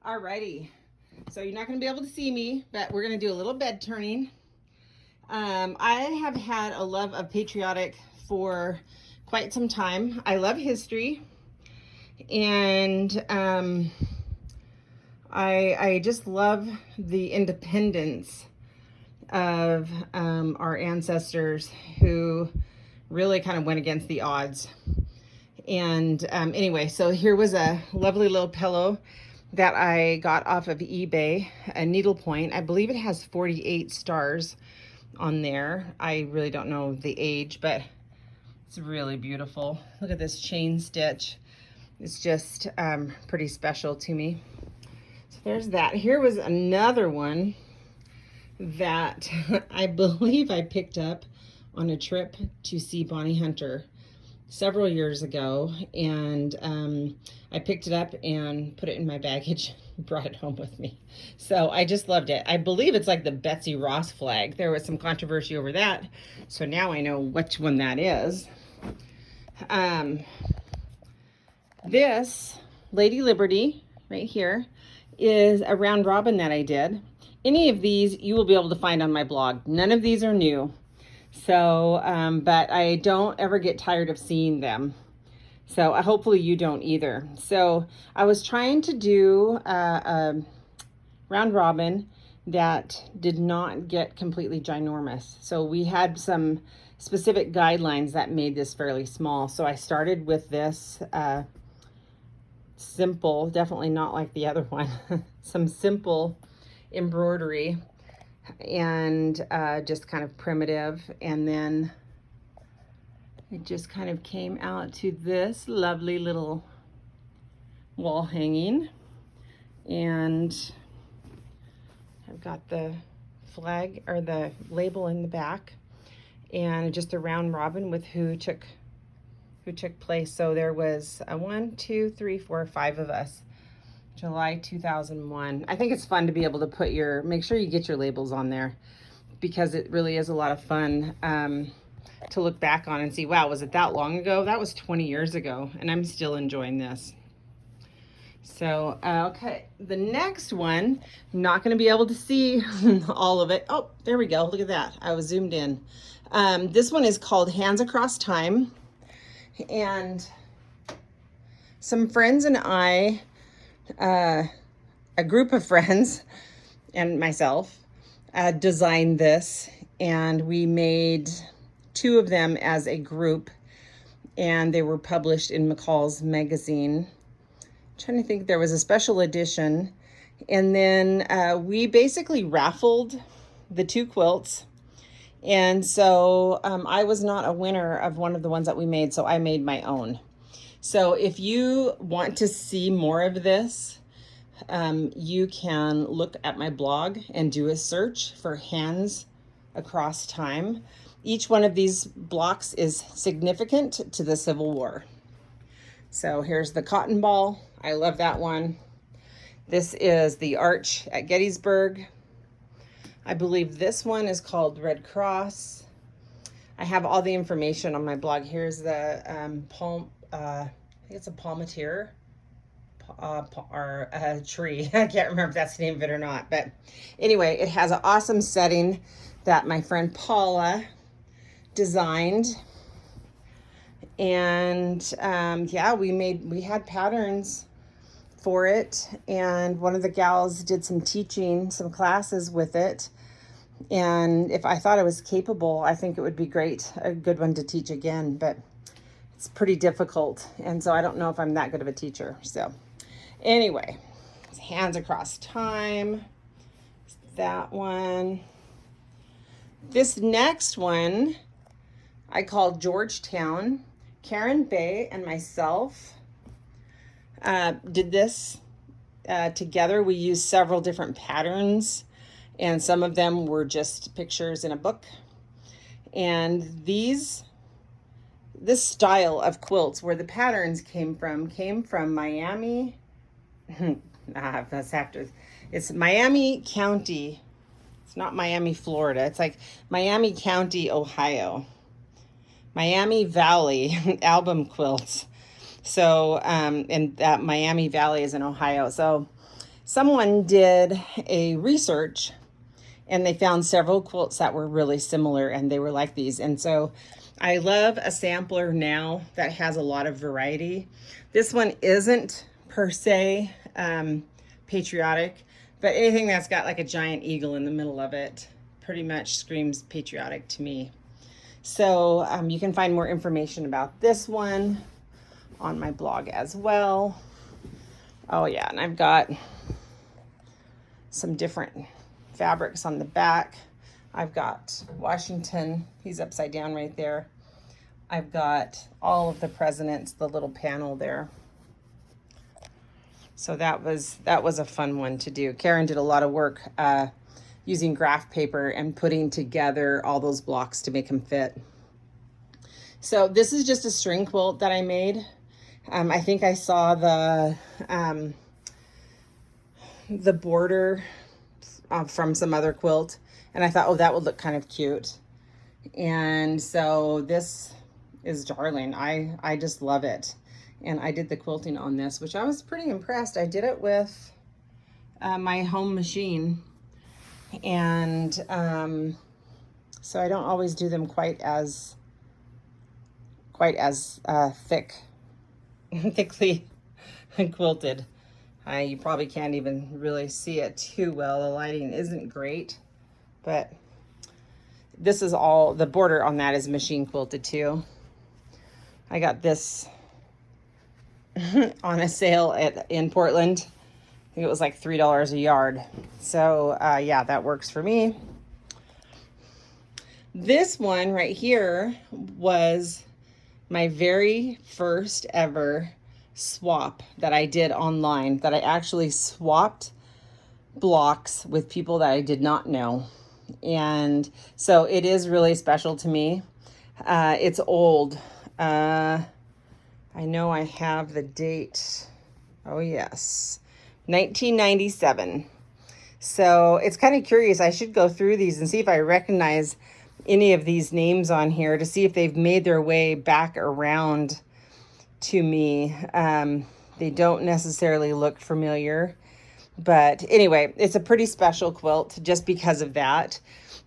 Alrighty, so you're not going to be able to see me, but we're going to do a little bed turning. I have had a love of Patriotic for quite some time. I love history, and I just love the independence of our ancestors who really kind of went against the odds. And anyway, so here was a lovely little pillow that I got off of eBay, a needlepoint. I believe it has 48 stars on there. I really don't know the age, but it's really beautiful. Look at this chain stitch. It's just pretty special to me. So there's that. Here was another one that I believe I picked up on a trip to see Bonnie Hunter several years ago, and I picked it up and put it in my baggage, brought it home with me. So I just loved it. I believe it's like the Betsy Ross flag. There was some controversy over that, so now I know which one that is. This Lady Liberty right here is a round robin that I did. Any of these you will be able to find on my blog. None of these are new. So, but I don't ever get tired of seeing them. So hopefully you don't either. So I was trying to do a round robin that did not get completely ginormous. So we had some specific guidelines that made this fairly small. So I started with this simple, definitely not like the other one, some simple embroidery, and just kind of primitive, and then it just kind of came out to this lovely little wall hanging, and I've got the flag or the label in the back, and just a round robin with who took place. So there was a 1, 2, 3, 4, 5 of us. July 2001. I think it's fun to be able to put make sure you get your labels on there, because it really is a lot of fun to look back on and see, wow, was it that long ago? That was 20 years ago, and I'm still enjoying this. So, okay, the next one, I'm not going to be able to see all of it. Oh, there we go. Look at that. I was zoomed in. This one is called Hands Across Time, and some friends and I, a group of friends and myself designed this, and we made 2 of them as a group, and they were published in McCall's magazine. I'm trying to think, there was a special edition, and then we basically raffled the 2 quilts, and so I was not a winner of one of the ones that we made, so I made my own. So if you want to see more of this, you can look at my blog and do a search for Hands Across Time. Each one of these blocks is significant to the Civil War. So here's the cotton ball. I love that one. This is the arch at Gettysburg. I believe this one is called Red Cross. I have all the information on my blog. Here's the I think it's a palmatier or a tree. I can't remember if that's the name of it or not. But anyway, it has an awesome setting that my friend Paula designed. And yeah, we had patterns for it. And one of the gals did some teaching, some classes with it. And if I thought I was capable, I think it would be a good one to teach again. But it's pretty difficult, and so I don't know if I'm that good of a teacher. So anyway, Hands Across Time, that one. This next one I called Georgetown. Karen Bay and myself did this together. We used several different patterns, and some of them were just pictures in a book. And this style of quilts, where the patterns came from Miami. It's Miami County. It's not Miami, Florida. It's like Miami County, Ohio. Miami Valley album quilts. So, and that Miami Valley is in Ohio. So someone did a research and they found several quilts that were really similar and they were like these. And so I love a sampler now that has a lot of variety. This one isn't per se patriotic, but anything that's got like a giant eagle in the middle of it pretty much screams patriotic to me. So you can find more information about this one on my blog as well. Oh yeah, and I've got some different fabrics on the back. I've got Washington, he's upside down right there. I've got all of the presidents, the little panel there. So that was a fun one to do. Karen did a lot of work using graph paper and putting together all those blocks to make them fit. So this is just a string quilt that I made. I think I saw the border from some other quilt, and I thought, oh, that would look kind of cute. And so this is darling. I just love it. And I did the quilting on this, which I was pretty impressed. I did it with my home machine. And so I don't always do them quite as thickly quilted. You probably can't even really see it too well. The lighting isn't great, but this is all, the border on that is machine quilted too. I got this on a sale in Portland. I think it was like $3 a yard. So yeah, that works for me. This one right here was my very first ever swap that I did online, that I actually swapped blocks with people that I did not know. And so it is really special to me. It's old. I know I have the date. Oh yes, 1997. So it's kind of curious. I should go through these and see if I recognize any of these names on here to see if they've made their way back around to me. They don't necessarily look familiar, but anyway, it's a pretty special quilt just because of that.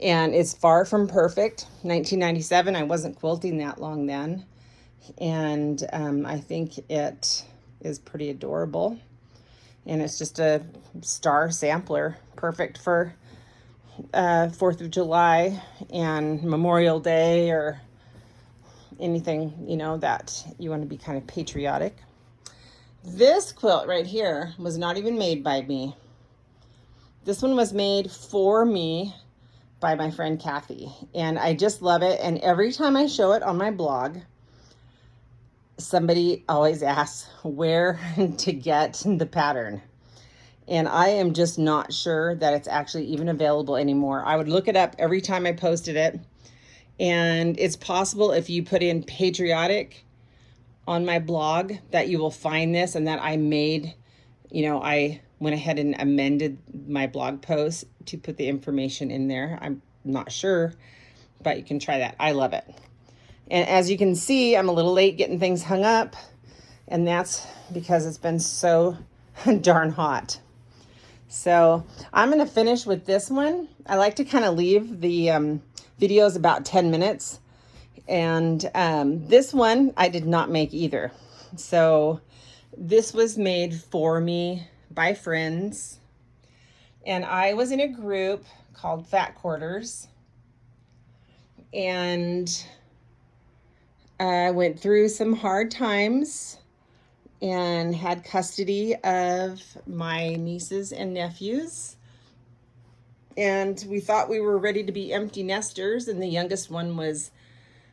And it's far from perfect. 1997, I wasn't quilting that long then. And I think it is pretty adorable. And it's just a star sampler, perfect for 4th of July and Memorial Day, or anything, you know, that you want to be kind of patriotic. This quilt right here was not even made by me. This one was made for me by my friend Kathy, and I just love it. And every time I show it on my blog, somebody always asks where to get the pattern. And I am just not sure that it's actually even available anymore. I would look it up every time I posted it. And it's possible if you put in patriotic on my blog that you will find this, and that I made, you know, I went ahead and amended my blog post to put the information in there. I'm not sure, but you can try that. I love it. And as you can see, I'm a little late getting things hung up, and that's because it's been so darn hot. So I'm going to finish with this one. I like to kind of leave the videos about 10 minutes. And this one I did not make either. So this was made for me by friends. And I was in a group called Fat Quarters. And I went through some hard times and had custody of my nieces and nephews. And we thought we were ready to be empty nesters. And the youngest one was,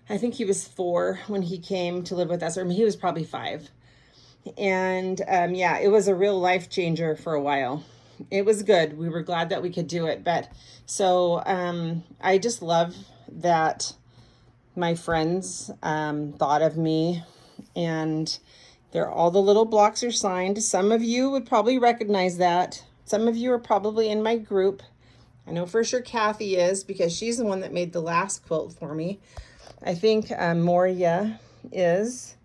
I think he was 4 when he came to live with us, or he was probably 5. And yeah, it was a real life changer for a while. It was good. We were glad that we could do it. But so I just love that my friends thought of me, and all the little blocks are signed. Some of you would probably recognize that. Some of you are probably in my group. I know for sure Kathy is, because she's the one that made the last quilt for me. I think Moria is.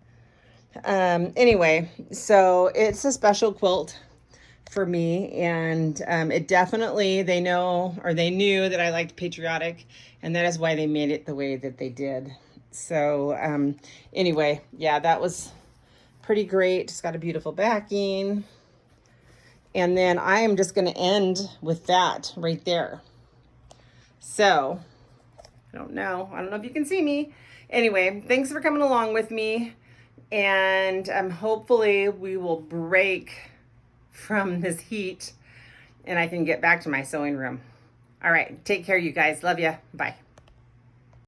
Anyway, so it's a special quilt for me, and it definitely, they know, or they knew that I liked patriotic, and that is why they made it the way that they did. So anyway, yeah, that was pretty great. It's got a beautiful backing. And then I am just going to end with that right there. So I don't know if you can see me. Anyway, thanks for coming along with me, and hopefully we will break from this heat and I can get back to my sewing room. All right, take care, you guys. Love ya. Bye.